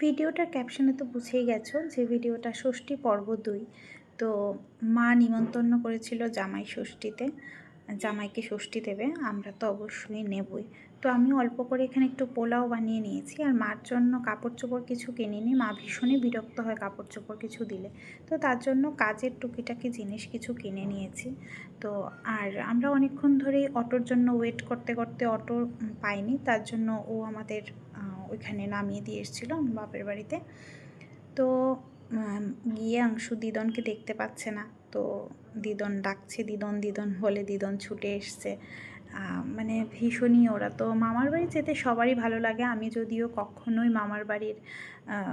ভিডিওটার ক্যাপশনে তো বুঝেই গেছো যে ভিডিওটা ষষ্ঠী পর্ব ২। তো মা নিমন্ত্রণ করেছিল জামাই ষষ্ঠীতে, জামাইকে ষষ্ঠী দেবে, আমরা তো অবশ্যই নেবই। তো আমি অল্প করে এখানে একটু পোলাও বানিয়ে নিয়েছি, আর মার জন্য কাপড় চোপড় কিছু কিনিনি। মা ভীষণই বিরক্ত হয় কাপড় চোপড় কিছু দিলে, তো তার জন্য কাজের টুকিটাকি জিনিস কিছু কিনে নিয়েছি। তো আর আমরা অনেকক্ষণ ধরেই অটোর জন্য ওয়েট করতে করতে অটো পাইনি, তার জন্য ও আমাদের ওইখানে নামিয়ে দিয়ে এসেছিলো বাপের বাড়িতে। তো গিয়ে অংশু দিদনকে দেখতে পাচ্ছে না, তো দিদন ডাকছে, দিদন দিদন বলে দিদন ছুটে এসছে। মানে ভীষণই ওরা তো মামার বাড়ি যেতে সবারই ভালো লাগে। আমি যদিও কখনোই মামার বাড়ির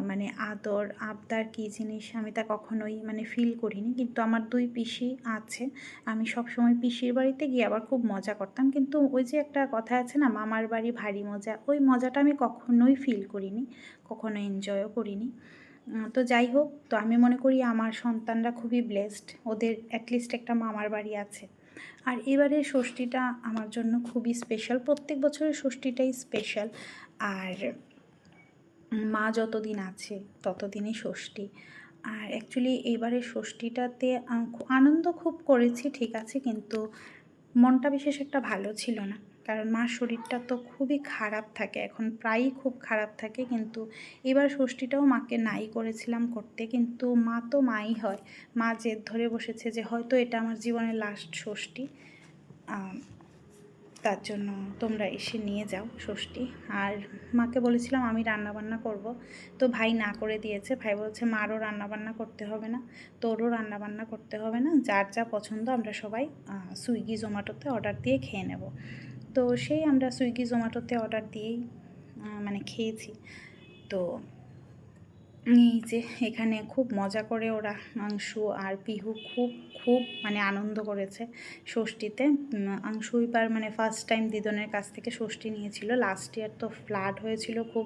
মানে আদর আবদার কী জিনিস আমি তা কখনোই মানে ফিল করিনি, কিন্তু আমার 2 পিসি আছে। আমি সবসময় পিসির বাড়িতে গিয়ে আবার খুব মজা করতাম, কিন্তু ওই যে একটা কথা আছে না, মামার বাড়ি ভারী মজা, ওই মজাটা আমি কখনোই ফিল করিনি, কখনো এনজয়ও করিনি। তো যাই হোক, তো আমি মনে করি আমার সন্তানরা খুবই ব্লেসড, ওদের অ্যাটলিস্ট একটা মামার বাড়ি আছে। আর এবারের ষষ্ঠীটা আমার জন্য খুবই স্পেশাল, প্রত্যেক বছরের ষষ্ঠীটাই স্পেশাল। আর মা যতদিন আছে ততদিনই ষষ্ঠী। আর অ্যাকচুয়ালি এইবারের ষষ্ঠীটাতে আনন্দ খুব করেছি, ঠিক আছে, কিন্তু মনটা বিশেষ একটা ভালো ছিল না, কারণ মার শরীরটা তো খুবই খারাপ থাকে, এখন প্রায়ই খুব খারাপ থাকে। কিন্তু এবার ষষ্ঠীটাও মাকে নাই করেছিলাম করতে, কিন্তু মা তো মাই হয়। মা জেদ ধরে বসেছে যে হয়তো এটা আমার জীবনের লাস্ট ষষ্ঠী, তার জন্য তোমরা এসে নিয়ে যাও ষষ্ঠী। আর মাকে বলেছিলাম আমি রান্নাবান্না করব, তো ভাই না করে দিয়েছে। ভাই বলছে মারও রান্নাবান্না করতে হবে না, তোরও রান্নাবান্না করতে হবে না, যার যা পছন্দ আমরা সবাই সুইগি জোম্যাটোতে অর্ডার দিয়ে খেয়ে নেব। তো সেই আমরা সুইগি জোম্যাটোতে অর্ডার দিয়েই মানে খেয়েছি। তো এই যে এখানে খুব মজা করে ওরা আংশু আর পিহু খুব খুব মানে আনন্দ করেছে ষষ্ঠীতে। আংশু এবার মানে ফার্স্ট টাইম দিদনের কাছ থেকে ষষ্ঠী নিয়েছিল। লাস্ট ইয়ার তো ফ্লাড হয়েছিল, খুব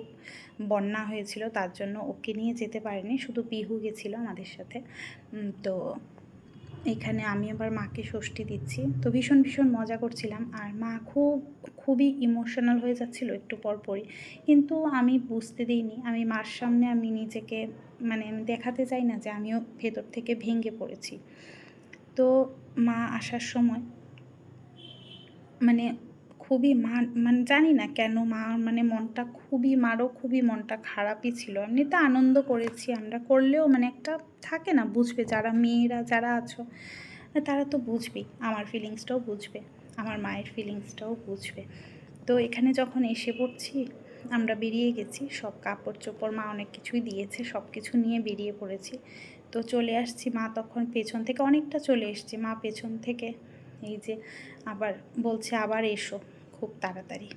বন্যা হয়েছিল, তার জন্য ওকে নিয়ে যেতে পারেনি, শুধু পিহু গেছিলো আমাদের সাথে। তো এখানে আমি আবার মাকে ষষ্ঠী দিচ্ছি, তো ভীষণ ভীষণ মজা করছিলাম। আর মা খুবই ইমোশনাল হয়ে যাচ্ছিলো একটু পরপরই, কিন্তু আমি বুঝতে দিইনি। আমি মার সামনে আমি নিজেকে মানে দেখাতে চাই না যে আমিও ভেতর থেকে ভেঙে পড়েছি। তো মা আসার সময় মানে খুবই মানে জানি না কেন মা মানে মনটা মারও খুবই মনটা খারাপই ছিল। এমনিতে আনন্দ করেছি আমরা, করলেও মানে একটা থাকে না, বুঝবে যারা মেয়েরা যারা আছো তারা তো বুঝবেই, আমার ফিলিংসটাও বুঝবে, আমার মায়ের ফিলিংসটাও বুঝবে। তো এখানে যখন এসে পড়ছি, আমরা বেরিয়ে গেছি, সব কাপড় চোপড় মা অনেক কিছুই দিয়েছে, সব কিছু নিয়ে বেরিয়ে পড়েছি। তো চলে আসছি, মা তখন পেছন থেকে অনেকটা চলে এসছে, মা পেছন থেকে এই যে আবার বলছে আবার এসো খুব তাড়াতাড়ি।